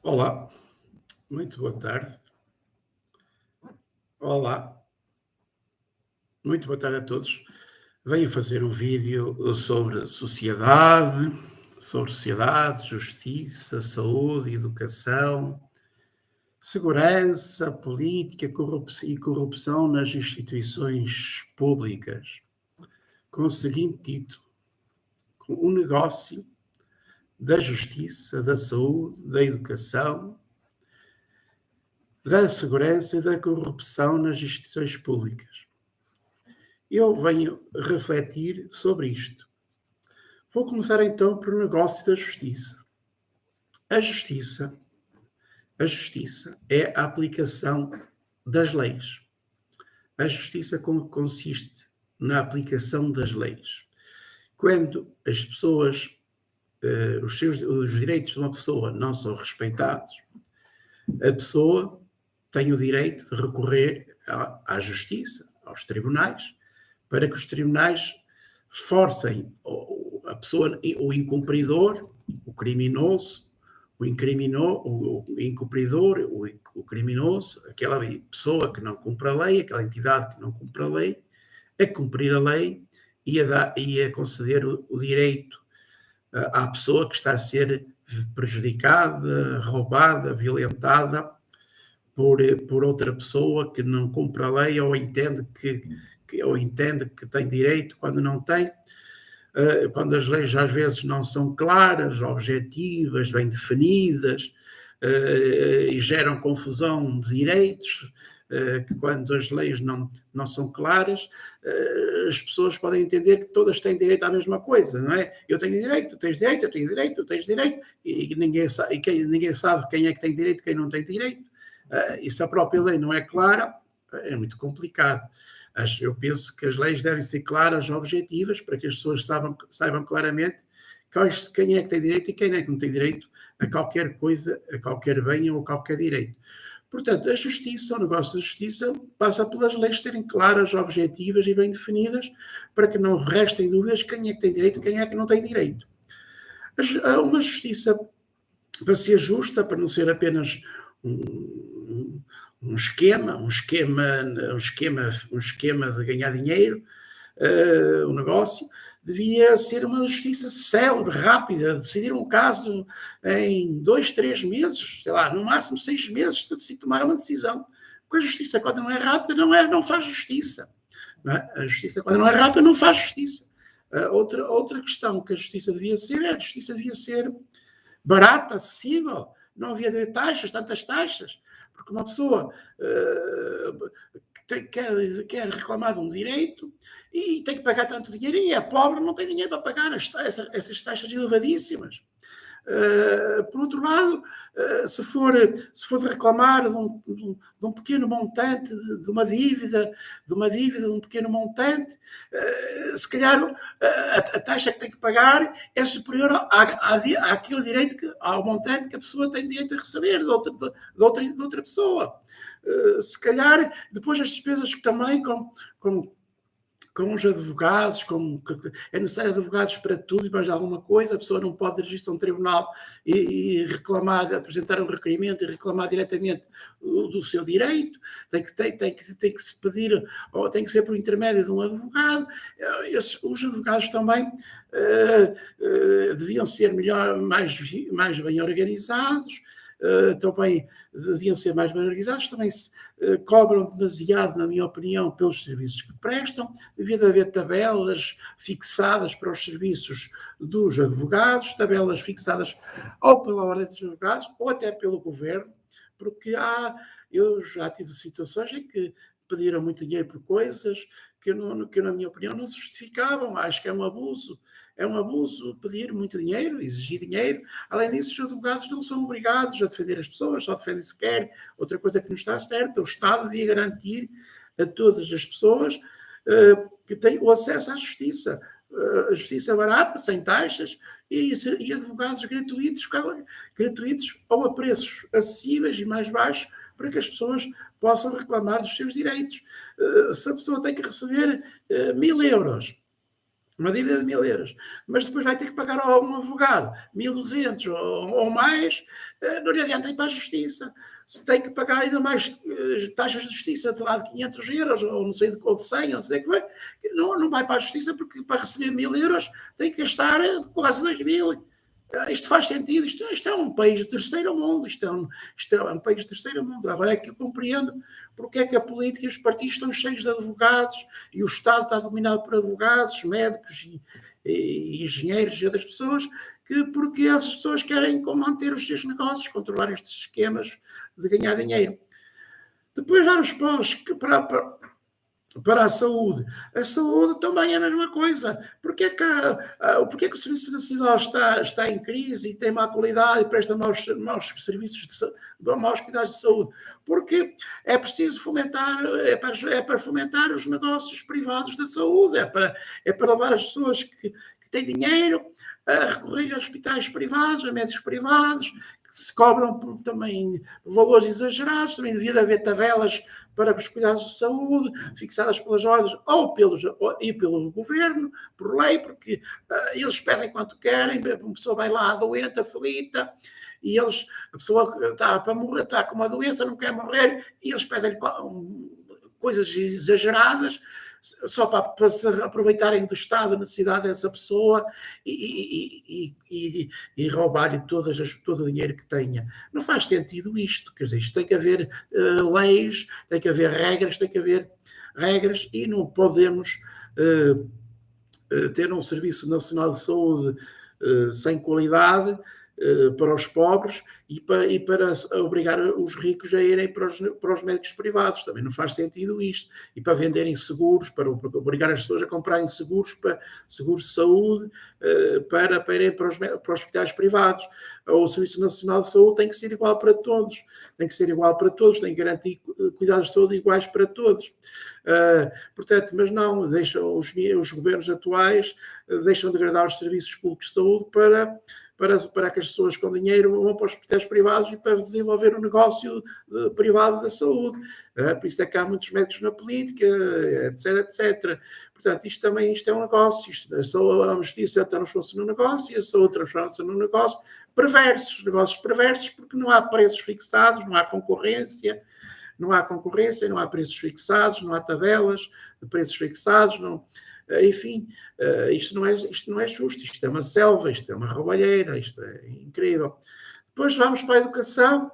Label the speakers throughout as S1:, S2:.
S1: Olá, muito boa tarde. Olá, muito boa tarde a todos. Venho fazer um vídeo sobre sociedade, justiça, saúde, educação, segurança, política e corrupção nas instituições públicas, com o seguinte título: o negócio da justiça, da saúde, da educação, da segurança e da corrupção nas instituições públicas. Eu venho refletir sobre isto. Vou começar então pelo negócio da justiça. A justiça, a justiça é a aplicação das leis. A justiça consiste na aplicação das leis. Quando as pessoas, os direitos de uma pessoa não são respeitados, a pessoa tem o direito de recorrer à justiça, aos tribunais, para que os tribunais forcem a pessoa, o incumpridor, o criminoso, o incumpridor, o criminoso, aquela pessoa que não cumpre a lei, aquela entidade que não cumpre a lei, a cumprir a lei e a conceder o direito à pessoa que está a ser prejudicada, roubada, violentada por outra pessoa que não cumpre a lei ou entende que tem direito quando não tem, quando as leis às vezes não são claras, objetivas, bem definidas, e geram confusão de direitos, que quando as leis não são claras, as pessoas podem entender que todas têm direito à mesma coisa, não é? Eu tenho direito, tu tens direito, eu tenho direito, tu tens direito, e ninguém sabe quem é que tem direito e quem não tem direito. E se a própria lei não é clara, é muito complicado. Eu penso que as leis devem ser claras, objetivas, para que as pessoas saibam claramente quem é que tem direito e quem é que não tem direito a qualquer coisa, a qualquer bem ou a qualquer direito. Portanto, a justiça, o negócio da justiça, passa pelas leis serem claras, objetivas e bem definidas, para que não restem dúvidas quem é que tem direito e quem é que não tem direito. Uma justiça, para ser justa, para não ser apenas um esquema de ganhar dinheiro, um negócio, devia ser uma justiça célebre, rápida, decidir um caso em 2, 3 meses, sei lá, no máximo 6 meses, de tomar uma decisão. Porque a justiça, quando não é rápida, não faz justiça. Não é? A justiça, quando não é rápida, não faz justiça. Outra questão que a justiça devia ser barata, acessível, não havia de haver tantas taxas, porque uma pessoa quer reclamar de um direito e tem que pagar tanto dinheiro e é pobre, não tem dinheiro para pagar essas taxas elevadíssimas. Por outro lado, se for de reclamar de um pequeno montante, de uma dívida de um pequeno montante, se calhar a taxa que tem que pagar é superior àquele direito, ao montante que a pessoa tem direito a receber de outra pessoa. Se calhar, depois as despesas que também com os advogados, é necessário advogados para tudo e mais alguma coisa, a pessoa não pode dirigir-se a um tribunal e reclamar, apresentar um requerimento e reclamar diretamente do seu direito, tem que se pedir, ou tem que ser por intermédio de um advogado. Os advogados também deviam ser mais bem organizados, também deviam ser mais bem organizados, também se cobram demasiado, na minha opinião, pelos serviços que prestam. Devia de haver tabelas fixadas para os serviços dos advogados, tabelas fixadas ou pela ordem dos advogados ou até pelo governo, porque eu já tive situações em que pediram muito dinheiro por coisas que na minha opinião, não se justificavam. Acho que é um abuso. É um abuso pedir muito dinheiro, exigir dinheiro. Além disso, os advogados não são obrigados a defender as pessoas, só defendem se quer. Outra coisa que não está certa, o Estado devia garantir a todas as pessoas que têm o acesso à justiça. A justiça barata, sem taxas, e advogados gratuitos ou a preços acessíveis e mais baixos, para que as pessoas possam reclamar dos seus direitos. Se a pessoa tem que receber 1.000 euros uma dívida de 1000 euros, mas depois vai ter que pagar a um advogado 1200 ou mais, não lhe adianta ir para a justiça. Se tem que pagar ainda mais taxas de justiça de lá de 500 euros, ou não sei de, ou de 100, ou não sei o que vai, não vai para a justiça, porque para receber 1000 euros tem que gastar quase 2000. Isto faz sentido, isto é um país de terceiro mundo, isto é um país de terceiro mundo. Agora é que eu compreendo porque é que a política e os partidos estão cheios de advogados e o Estado está dominado por advogados, médicos e engenheiros e outras pessoas, porque essas pessoas querem manter os seus negócios, controlar estes esquemas de ganhar dinheiro. Depois vamos para a saúde. A saúde também é a mesma coisa. Porquê que o Serviço Nacional está em crise e tem má qualidade e presta maus serviços maus cuidados de saúde? Porque é preciso fomentar, é para fomentar os negócios privados da saúde, é para levar as pessoas que têm dinheiro a recorrer a hospitais privados, a médicos privados, que se cobram também valores exagerados, também devia haver tabelas para os cuidados de saúde, fixadas pelas ordens ou pelo governo, por lei, porque eles pedem quanto querem, uma pessoa vai lá doente, aflita, e a pessoa está para morrer, está com uma doença, não quer morrer, e eles pedem coisas exageradas, só para se aproveitarem do estado da necessidade dessa pessoa e roubar-lhe todo o dinheiro que tenha. Não faz sentido isto, quer dizer, isto tem que haver leis, tem que haver regras e não podemos ter um Serviço Nacional de Saúde sem qualidade para os pobres e para obrigar os ricos a irem para os médicos privados. Também não faz sentido isto. E para venderem seguros, para obrigar as pessoas a comprarem seguros de saúde para irem para os hospitais privados. O Serviço Nacional de Saúde tem que ser igual para todos. Tem que garantir cuidados de saúde iguais para todos. Portanto, mas não, deixam os governos atuais deixam de degradar os serviços públicos de saúde para que as pessoas com dinheiro vão para os hospitais privados e para desenvolver um negócio privado da saúde. Por isso é que há muitos médicos na política, etc. Portanto, isto é um negócio. A justiça transforma-se num negócio e a saúde transforma-se num negócio perverso. Negócios perversos porque não há preços fixados, não há concorrência, não há preços fixados, não há tabelas de preços fixados, não... Enfim, isto não é justo, isto é uma selva, isto é uma roubalheira, isto é incrível. Depois vamos para a educação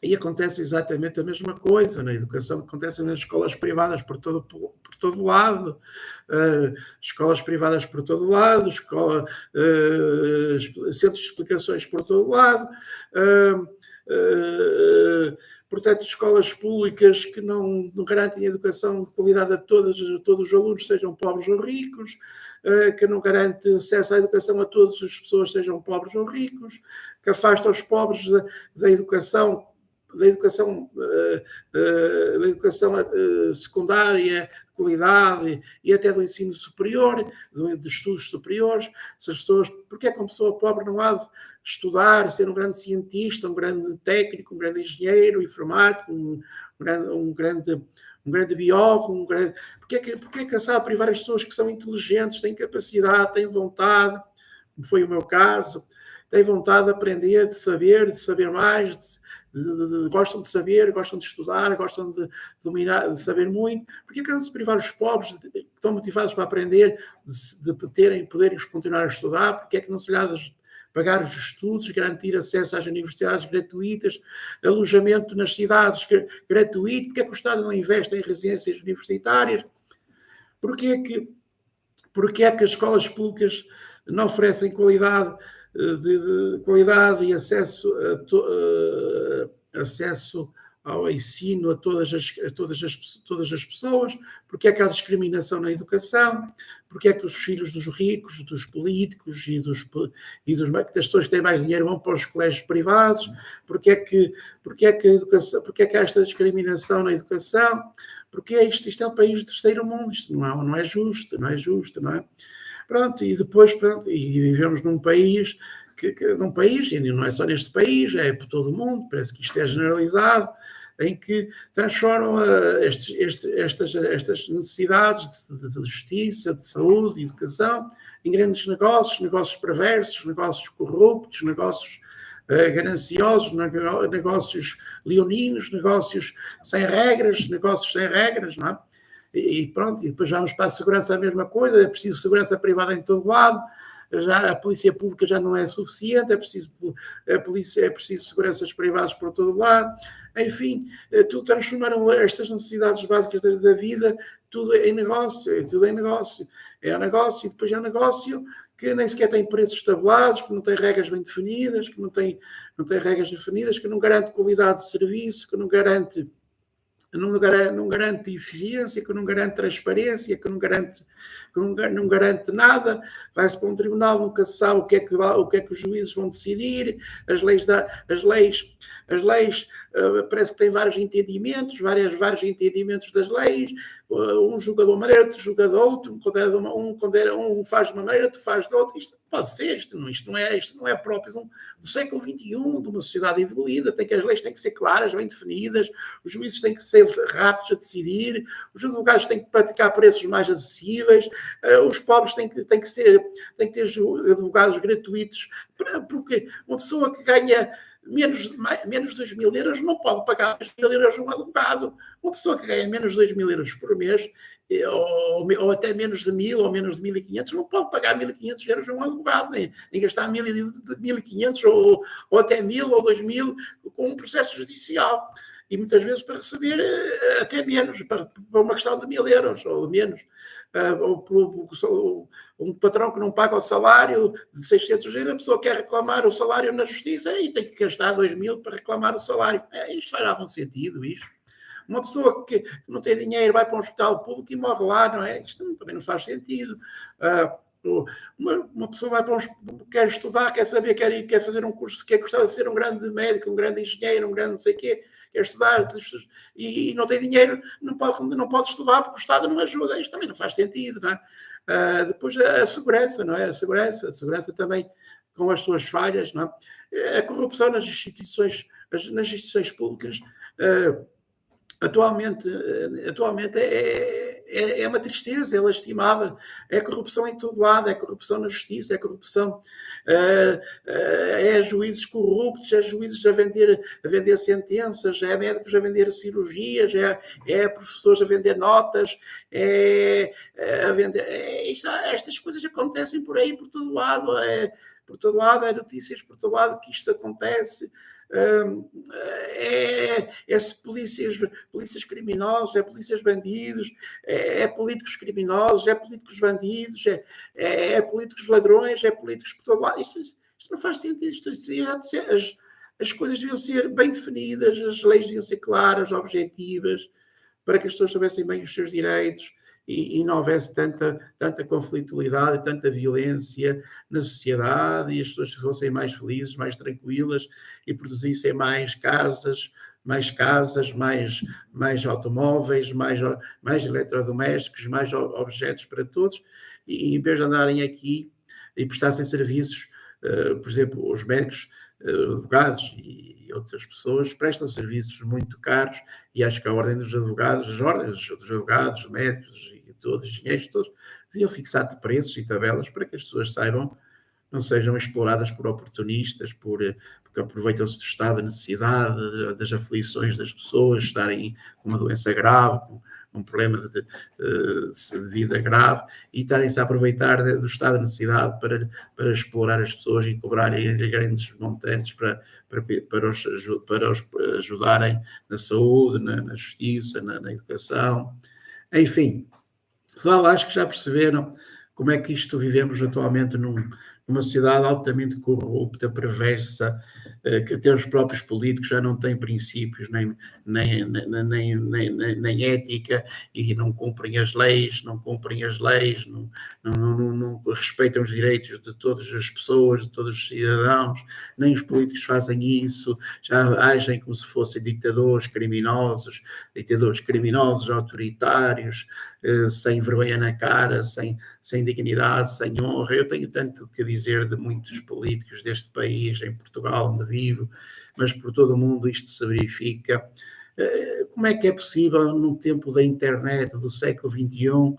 S1: e acontece exatamente a mesma coisa. Na educação acontece nas escolas privadas por todo lado, escolas privadas por todo lado, centros de explicações por todo lado, portanto, escolas públicas que não garantem educação de qualidade a todos os alunos, sejam pobres ou ricos, que não garante acesso à educação a todas as pessoas, sejam pobres ou ricos, que afasta os pobres da educação secundária, de qualidade e até do ensino superior, de estudos superiores. Essas pessoas, porque é que uma pessoa pobre não há de estudar, ser um grande cientista, um grande técnico, um grande engenheiro, informático, um grande biólogo, porque é que sabe privar as pessoas que são inteligentes, têm capacidade, têm vontade, como foi o meu caso, têm vontade de aprender, de saber mais, gostam de saber, gostam de estudar, gostam de dominar, de saber muito. Porque é que se privar os pobres que estão motivados para aprender, de poderem continuar a estudar? Porque é que não se lhe há de pagar os estudos, garantir acesso às universidades gratuitas, alojamento nas cidades gratuito? Porque é que o Estado não investe em residências universitárias? Porque é que as escolas públicas não oferecem qualidade e acesso ao ensino a todas as pessoas? Porque é que há discriminação na educação? Porque é que os filhos dos ricos, dos políticos das pessoas que têm mais dinheiro vão para os colégios privados? Porque é que há esta discriminação na educação? Porque isto é um país de terceiro mundo, isto não é justo, não é? Pronto, e depois, e vivemos num país, e não é só neste país, é por todo o mundo, parece que isto é generalizado, em que transformam estas necessidades de justiça, de saúde, de educação, em grandes negócios, negócios perversos, negócios corruptos, negócios gananciosos, negócios leoninos, negócios sem regras, não é? E pronto, e depois vamos para a segurança a mesma coisa, é preciso segurança privada em todo lado, já a polícia pública já não é suficiente, é preciso seguranças privadas por todo lado, enfim, tudo transformaram estas necessidades básicas da vida, tudo em negócio, é um negócio e depois é um negócio que nem sequer tem preços tabulados, que não tem regras bem definidas, que não tem regras definidas, que não garante qualidade de serviço, que não garante eficiência, que não garante transparência, que não garante nada, vai-se para um tribunal, nunca se sabe o que é que os juízes vão decidir, as leis parece que têm vários entendimentos das leis, um julga de uma maneira, outro julga de outra, um faz de uma maneira, outro faz de outra. Isto pode ser, isto não é próprio do século XXI, de uma sociedade evoluída. As leis têm que ser claras, bem definidas, os juízes têm que ser rápidos a decidir, os advogados têm que praticar preços mais acessíveis, os pobres têm que ter advogados gratuitos, porque uma pessoa que ganha menos de 2 mil euros não pode pagar 2 mil euros a um advogado. Uma pessoa que ganha menos de 2 mil euros por mês, ou até menos de 1.000 ou menos de 1.500, não pode pagar 1.500 euros a um advogado, nem gastar 1.500 ou até 1.000 ou 2.000 com um processo judicial. E muitas vezes para receber até menos, para uma questão de 1.000 euros ou de menos. Um patrão que não paga o salário de 600 euros, a pessoa quer reclamar o salário na justiça e tem que gastar 2.000 para reclamar o salário. Isto faz algum sentido, isto? Uma pessoa que não tem dinheiro vai para um hospital público e morre lá, não é? Isto também não faz sentido. Uma pessoa vai para quer estudar, quer saber, quer fazer um curso, quer gostar de ser um grande médico, um grande engenheiro, um grande não sei o quê, quer estudar e não tem dinheiro, não pode estudar porque o Estado não ajuda. Isto também não faz sentido, não é? Depois a segurança, não é? A segurança também com as suas falhas, não é? A corrupção nas instituições públicas atualmente é uma tristeza, é lastimável, é corrupção em todo lado, é corrupção na justiça, é corrupção, é juízes corruptos, é juízes a vender sentenças, é médicos a vender cirurgias, é professores a vender notas, estas coisas acontecem por aí, por todo lado, é notícias por todo lado que isto acontece. Polícias criminosos, é polícias bandidos, é políticos criminosos, é políticos bandidos, é políticos ladrões, é políticos por todo lado. Isto não faz sentido. As coisas deviam ser bem definidas, as leis deviam ser claras, objetivas, para que as pessoas soubessem bem os seus direitos e não houvesse tanta conflitualidade, tanta violência na sociedade e as pessoas fossem mais felizes, mais tranquilas e produzissem mais casas, mais automóveis, mais eletrodomésticos, mais objetos para todos, e em vez de andarem aqui e prestassem serviços, por exemplo, os médicos, advogados e outras pessoas prestam serviços muito caros, e acho que a ordem dos advogados, as ordens dos advogados, médicos e todos, engenheiros, todos, deviam fixar de preços e tabelas para que as pessoas saibam, não sejam exploradas por oportunistas, porque aproveitam-se do estado de necessidade, das aflições das pessoas, estarem com uma doença grave, com um problema de vida grave, e estarem-se a aproveitar do estado de necessidade para explorar as pessoas e cobrarem grandes montantes para os ajudarem na saúde, na justiça, na educação. Enfim, pessoal, acho que já perceberam como é que vivemos atualmente numa sociedade altamente corrupta, perversa, que até os próprios políticos já não têm princípios nem ética e não cumprem as leis, não respeitam os direitos de todas as pessoas, de todos os cidadãos, nem os políticos fazem isso, já agem como se fossem ditadores criminosos, autoritários, sem vergonha na cara, sem dignidade, sem honra. Eu tenho tanto que dizer de muitos políticos deste país, em Portugal, onde vivo, mas por todo o mundo isto se verifica. Como é que é possível, num tempo da internet, do século XXI,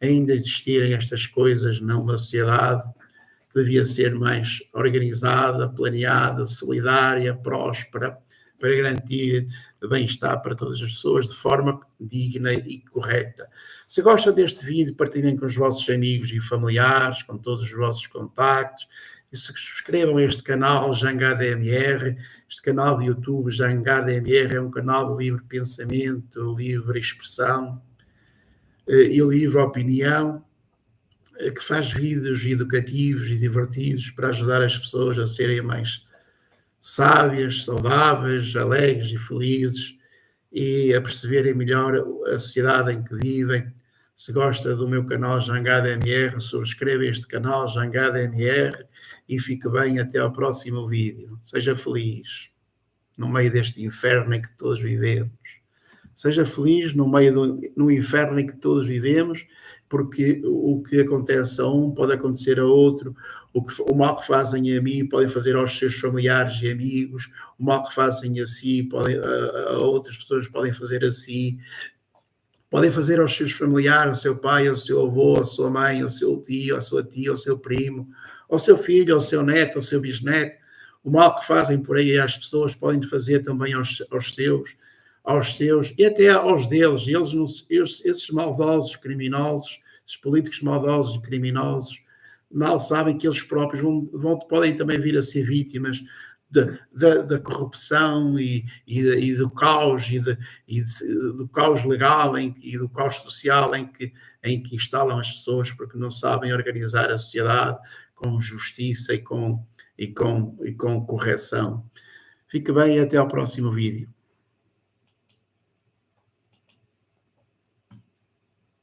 S1: ainda existirem estas coisas numa sociedade que devia ser mais organizada, planeada, solidária, próspera, para garantir bem-estar para todas as pessoas de forma digna e correta. Se gosta deste vídeo, partilhem com os vossos amigos e familiares, com todos os vossos contactos, e subscrevam este canal JangaDMR, este canal de YouTube JangaDMR é um canal de livre pensamento, livre expressão e livre opinião, que faz vídeos educativos e divertidos para ajudar as pessoas a serem mais sábias, saudáveis, alegres e felizes e a perceberem melhor a sociedade em que vivem. Se gosta do meu canal JangaDMR, subscreva este canal JangaDMR e fique bem até ao próximo vídeo. Seja feliz no meio deste inferno em que todos vivemos. Seja feliz no meio do inferno em que todos vivemos, porque o que acontece a um pode acontecer a outro, o mal que fazem a mim podem fazer aos seus familiares e amigos, o mal que fazem a si, a outras pessoas podem fazer a si, podem fazer aos seus familiares, ao seu pai, ao seu avô, à sua mãe, ao seu tio, à sua tia, ao seu primo, ao seu filho, ao seu neto, ao seu bisneto. O mal que fazem por aí às pessoas podem fazer também aos seus e até aos deles. Esses maldosos, criminosos, esses políticos maldosos e criminosos, mal sabem que eles próprios podem também vir a ser vítimas da corrupção e do caos do caos legal e do caos social em que instalam as pessoas porque não sabem organizar a sociedade com justiça e com correção. Fique bem e até ao próximo vídeo.